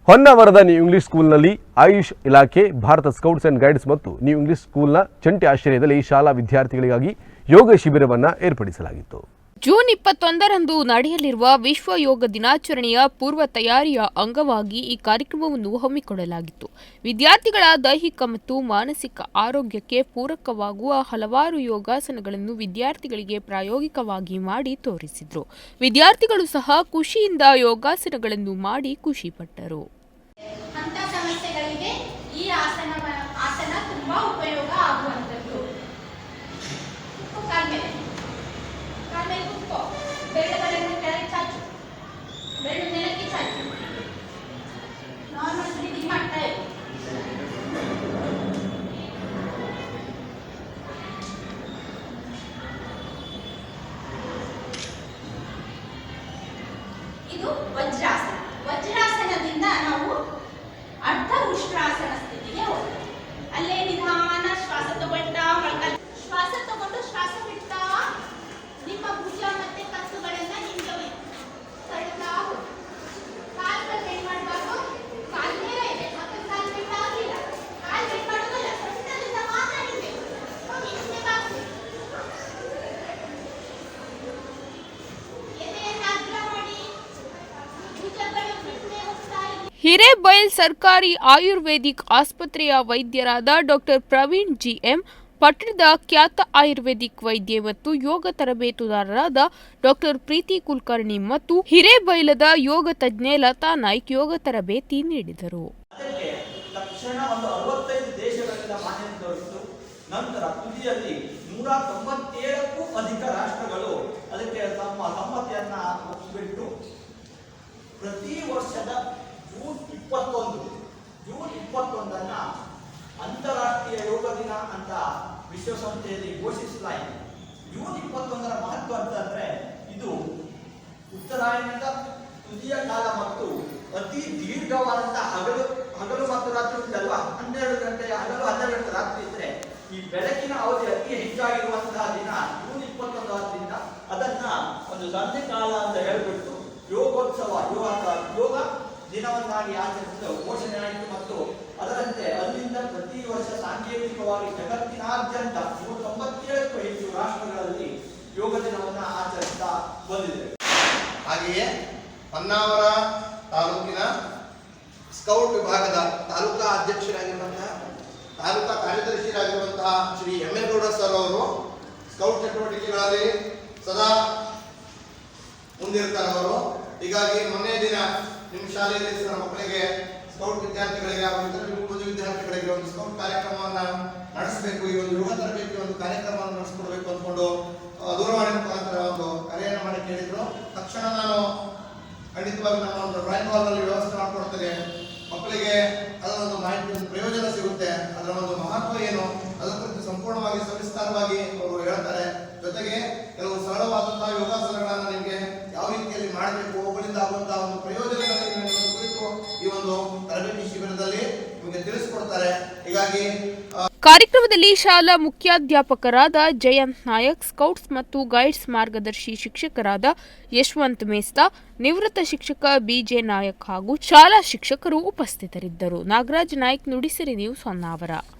ಹೊನ್ನಾವರದ new English ಸ್ಕೂಲ್ನಲ್ಲಿ ಆಯುಷ್ ಇಲಾಖೆ, Bharat scouts and guides ಮತ್ತು ನ್ಯೂ ಇಂಗ್ಲಿಷ್ ಸ್ಕೂಲ್ನ ಜಂಟಿ ಆಶ್ರಯದಲ್ಲಿ ಶಾಲಾ ವಿದ್ಯಾರ್ಥಿಗಳಿಗಾಗಿ ಯೋಗ ಶಿಬಿರವನ್ನು ಏರ್ಪಡಿಸಲಾಗಿತ್ತು. ಜೂನ್ 21ರಂದು ನಡೆಯಲಿರುವ ವಿಶ್ವ ಯೋಗ ದಿನಾಚರಣೆಯ ಪೂರ್ವ ತಯಾರಿಯ ಅಂಗವಾಗಿ ಈ ಕಾರ್ಯಕ್ರಮವನ್ನು ಹಮ್ಮಿಕೊಳ್ಳಲಾಗಿತ್ತು. ವಿದ್ಯಾರ್ಥಿಗಳ ದೈಹಿಕ ಮತ್ತು ಮಾನಸಿಕ ಆರೋಗ್ಯಕ್ಕೆ ಪೂರಕವಾಗುವ ಹಲವಾರು ಯೋಗಾಸನಗಳನ್ನು ವಿದ್ಯಾರ್ಥಿಗಳಿಗೆ ಪ್ರಾಯೋಗಿಕವಾಗಿ ಮಾಡಿ ತೋರಿಸಿದರು. ವಿದ್ಯಾರ್ಥಿಗಳು ಸಹ ಖುಷಿಯಿಂದ ಯೋಗಾಸನಗಳನ್ನು ಮಾಡಿ ಖುಷಿಪಟ್ಟರು. ಬೆರಳುಗಳನ್ನು ಕೆಳಗೆ ಚಾಚು, ಬೆರಳು ನೆಲಕ್ಕೆ ಚಾಚು, ನಾರ್ಮಲ್ ಬ್ರೀದಿಂಗ್ ಮಾಡ್ತಾ ಇರು. ಇದು ವಜ್ರಾಸನ. ವಜ್ರಾಸನದಿಂದ ನಾವು ಅರ್ಧ ಉಷ್ಟ್ರಾಸನ ಸ್ಥಿತಿಗೆ ಹೋಗ್ತೀವಿ. ಅಲ್ಲೇ ನಿಧಾನ ಶ್ವಾಸ ತಗೊಳ್ತಾ ಶ್ವಾಸ ತಗೊಂಡು ಶ್ವಾಸ ಬಿಡ್ತಾ ನಿಮ್ಮ ಭುಜ ಮತ್ತೆ ಕತ್ತುಗಳನ್ನ ಹಿಂದೆ ತಳ್ಳುತ್ತಾ ಹೋಗಿ. ಕಾಲುಗಳು ಬೆಂಡ್ ಮಾಡಬಾರ್ದು, ಕಾಲು ನೇರ ಇದೆ, ಮತ್ತೆ ಕಾಲು ಬೆಂಡ್ ಆಗಿಲ್ಲ. ಕಾಲು ಬೆಂಡ್ ಮಾಡೋದಲ್ಲ, ಸೊಂಟದಿಂದ ಮಾತ್ರ ನಿಲ್ಬೇಕು. ಹಿಂದೆ ಬಾಗ್ಸಿ ಎದೆಯನ್ನು ಅಗ್ರ ಮಾಡಿ, ಭುಜಗಳು ಬಿಟ್ಟರೆ ಹೋಗ್ತಾ ಇದೆ. ಹಿರೇಬೈಲ್ ಸರ್ಕಾರಿ ಆಯುರ್ವೇದಿಕ್ ಆಸ್ಪತ್ರೆಯ ವೈದ್ಯರಾದ ಡಾಕ್ಟರ್ ಪ್ರವೀಣ್ ಜಿಎಂ, ಪಟ್ಟಣದ ಖ್ಯಾತ ಆಯುರ್ವೇದಿಕ್ ವೈದ್ಯೆ ಮತ್ತು ಯೋಗ ತರಬೇತುದಾರರಾದ ಡಾಕ್ಟರ್ ಪ್ರೀತಿ ಕುಲಕರ್ಣಿ ಮತ್ತು ಹಿರೇಬೈಲದ ಯೋಗ ತಜ್ಞೆ ಲತಾ ನಾಯ್ಕ್ ಯೋಗ ತರಬೇತಿ ನೀಡಿದರು. ತಕ್ಷಣ 65 ದೇಶಗಳಿಂದ ಮಾನ್ಯತೆ ದೊರೆಯಿತು. ನಂತರ ತುದಿಯಲ್ಲಿ 197ಕ್ಕೂ ಅಧಿಕ ರಾಷ್ಟ್ರಗಳು ಅದಕ್ಕೆ ತಮ್ಮ ಸಮ್ಮತಿಯನ್ನ ಒಪ್ಪಿಬಿಟ್ಟು ಪ್ರತಿ ವರ್ಷದ ಜೂನ್ 21ನ್ನ ಅಂತಾರಾಷ್ಟ್ರೀಯ ಯೋಗ ದಿನ ಅಂತ ವಿಶ್ವಸಂಸ್ಥೆಯಲ್ಲಿ ಘೋಷಿಸಲಾಯಿತು. ಜೂನ್ 21ರ ಮಹತ್ವ ಅಂತಂದ್ರೆ ಇದು ಉತ್ತರಾಯಣದ ತುದಿಯ ಕಾಲ ಮತ್ತು ಅತಿ ದೀರ್ಘವಾದಂತಹ ಹಗಲು ಮತ್ತು ರಾತ್ರಿ ಅಲ್ವಾ, 12 ಗಂಟೆಯ ಹಗಲು 12 ಗಂಟೆ ರಾತ್ರಿ ಇದ್ರೆ ಈ ಬೆಳಕಿನ ಅವಧಿ ಅತಿ ಹೆಚ್ಚಾಗಿರುವಂತಹ ದಿನ ಜೂನ್ 21 ಆದ್ದರಿಂದ ಅದನ್ನ ಒಂದು ಸಂಧಿ ಕಾಲ ಅಂತ ಹೇಳ್ಬಿಟ್ಟು ಯೋಗೋತ್ಸವ ಯೋಗ ದಿನವನ್ನಾಗಿ ಆಚರಿಸಲು ಘೋಷಣೆ ಆಯಿತು. ಮತ್ತು ಅದರಂತೆ ಅಲ್ಲಿಂದ ಪ್ರತಿ ವರ್ಷ ಸಾಂಕೇತಿಕವಾಗಿ ಜಗತ್ತಿನಾದ್ಯಂತ 197ಕ್ಕೂ ಹೆಚ್ಚು ರಾಷ್ಟ್ರಗಳಲ್ಲಿ ಯೋಗ ದಿನವನ್ನ ಆಚರಿಸ್ತಾ ಬಂದಿದೆ. ಹಾಗೆಯೇ ಹೊನ್ನಾವರ ತಾಲೂಕಿನ ಸ್ಕೌಟ್ ವಿಭಾಗದ ತಾಲೂಕಾ ಅಧ್ಯಕ್ಷರಾಗಿರುವಂತಹ, ತಾಲೂಕಾ ಕಾರ್ಯದರ್ಶಿಯಾಗಿರುವಂತಹ Shri M A Gowda sir ಅವರು ಸ್ಕೌಟ್ ಚಟುವಟಿಕೆಗಳಲ್ಲಿ ಸದಾ ಮುಂದಿರ್ತಾರೆ ಅವರು. ಹೀಗಾಗಿ ಮೊನ್ನೆ ದಿನ ನಿಮ್ಮ ಶಾಲೆಯಲ್ಲಿ ಮಕ್ಕಳಿಗೆ ಸ್ಕೌಟ್ ವಿದ್ಯಾರ್ಥಿಗಳಿಗೆ ವಿದ್ಯಾರ್ಥಿಗಳಿಗೆ ಒಂದು ಸ್ಕೌಟ್ ಕಾರ್ಯಕ್ರಮವನ್ನ ನಡೆಸಬೇಕು, ಈ ಒಂದು ಯೋಗ ತರಬೇತಿ ಒಂದು ಕಾರ್ಯಕ್ರಮವನ್ನು ನಡೆಸಿಕೊಡ್ಬೇಕು ಅಂದ್ಕೊಂಡು ದೂರವಾಣಿ ಮುಖಾಂತರ ಒಂದು ಕರೆಯನ್ನು ಮಾಡಿ ಕೇಳಿದ್ರು. ತಕ್ಷಣ ನಾನು ಖಂಡಿತವಾಗಿ ನಮ್ಮ ಒಂದು ಡ್ರಾಯಿಂಗ್ ಹಾಲ್ನಲ್ಲಿ ವ್ಯವಸ್ಥೆ ಮಾಡಿಕೊಡ್ತೇನೆ. ಮಕ್ಕಳಿಗೆ ಅದರ ಒಂದು ಮಾಹಿತಿ, ಒಂದು ಪ್ರಯೋಜನ ಸಿಗುತ್ತೆ, ಅದರ ಒಂದು ಮಹತ್ವ ಏನು ಅದರ ಕುರಿತು ಸಂಪೂರ್ಣವಾಗಿ ಸವಿಸ್ತಾರವಾಗಿ ಅವರು ಹೇಳ್ತಾರೆ. ಜೊತೆಗೆ ಕೆಲವು ಸರಳವಾದಂತಹ ಯೋಗಾಸನಗಳನ್ನು ನಿಮಗೆ ಯಾವ ರೀತಿಯಲ್ಲಿ ಮಾಡಬೇಕು, ಅವುಗಳಿಂದ ಆಗುವಂತಹ ಒಂದು ಪ್ರಯೋಜನಗಳನ್ನು ಕುರಿತು ಈ ಒಂದು ತರಬೇತಿ ಶಿಬಿರದಲ್ಲಿ ನಿಮಗೆ ತಿಳಿಸಿಕೊಡ್ತಾರೆ. ಹೀಗಾಗಿ ಕಾರ್ಯಕ್ರಮದಲ್ಲಿ ಶಾಲಾ ಮುಖ್ಯಾಧ್ಯಾಪಕರಾದ ಜಯಂತ್ ನಾಯಕ್, ಸ್ಕೌಟ್ಸ್ ಮತ್ತು ಗೈಡ್ಸ್ ಮಾರ್ಗದರ್ಶಿ ಶಿಕ್ಷಕರಾದ ಯಶವಂತ್ ಮೇಸ್ತಾ, ನಿವೃತ್ತ ಶಿಕ್ಷಕ ಬಿಜೆ ನಾಯಕ್ ಹಾಗೂ ಶಾಲಾ ಶಿಕ್ಷಕರು ಉಪಸ್ಥಿತರಿದ್ದರು. ನಾಗರಾಜ್ ನಾಯ್ಕ್, ನುಡಿಸಿರಿ ನ್ಯೂಸ್, ಹೊನ್ನಾವರ.